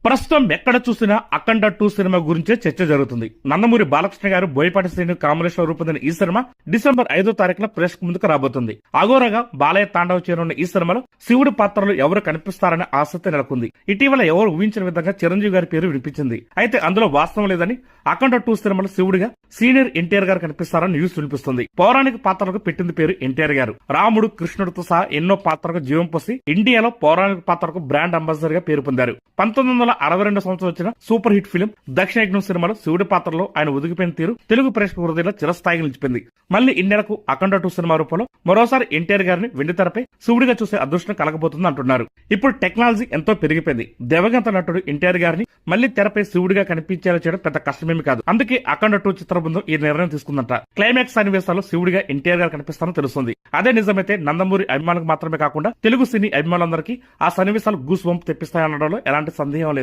ప్రస్తుతం ఎక్కడ చూసినా అఖండ 2 సినిమా గురించే చర్చ జరుగుతుంది. నందమూరి బాలకృష్ణ గారు, బోయపాటి శ్రీను కాంబినేషన్ రూపొందిన ఈ సినిమా డిసెంబర్ 5వ తారీఖున ప్రేక్షకు ముందుకు రాబోతుంది. అఘోరగా బాలయ్య తాండవ చేరున్న ఈ సినిమాలో శివుడి పాత్రలో ఎవరు కనిపిస్తారనే ఆసక్తి నెలకొంది. ఇటీవల ఎవరు ఊహించిన విధంగా చిరంజీవి గారి పేరు వినిపించింది. అయితే అందులో వాస్తవం లేదని, అఖండ 2 సినిమాలో శివుడిగా సీనియర్ ఎన్టీఆర్ గారు కనిపిస్తారని న్యూస్ వినిపిస్తుంది. పౌరాణిక పాత్రలకు పెట్టింది పేరు ఎన్టీఆర్ గారు. రాముడు, కృష్ణుడితో సహా ఎన్నో పాత్రలకు జీవం పోసి ఇండియాలో పౌరాణిక పాత్రకు బ్రాండ్ అంబాసిడర్ గా పేరు పొందారు. 1962 సంవత్సరం వచ్చిన సూపర్ హిట్ ఫిలిం దక్షిణయజ్ఞం సినిమాలో శివుడి పాత్రలో ఆయన ఒదిగిపోయిన తీరు తెలుగు ప్రేక్షక హృదయంలో చిరస్థాయిగా నిలిచిపోయింది. మళ్ళీ ఇన్నేళ్లకు అఖండ 2 సినిమా రూపంలో మరోసారి ఎన్టీఆర్ గారిని వెండితెరపై శివుడిగా చూసే అదృష్టం కలగబోతుంది అంటున్నారు. ఇప్పుడు టెక్నాలజీ ఎంతో పెరిగిపోయింది. దేవగంత నటుడు ఎన్టీఆర్ గారిని మళ్ళీ తెరపై శివుడిగా కనిపించేలా చేయడం పెద్ద కష్టమేమి కాదు. అందుకే అఖండ 2 చిత్ర బృందం ఈ నిర్ణయం తీసుకుందంట. క్లైమాక్స్ సన్నివేశాల్లో శివుడిగా ఎన్టీఆర్ గారు కనిపిస్తారని తెలుస్తుంది. అదే నిజమైతే నందమూరి అభిమానులకు మాత్రమే కాకుండా తెలుగు సినీ అభిమానులందరికీ ఆ సన్నివేశాలు గూస్ బంప్ తెప్పిస్తాయనడంలో ఎలాంటి సందేహం లేదు.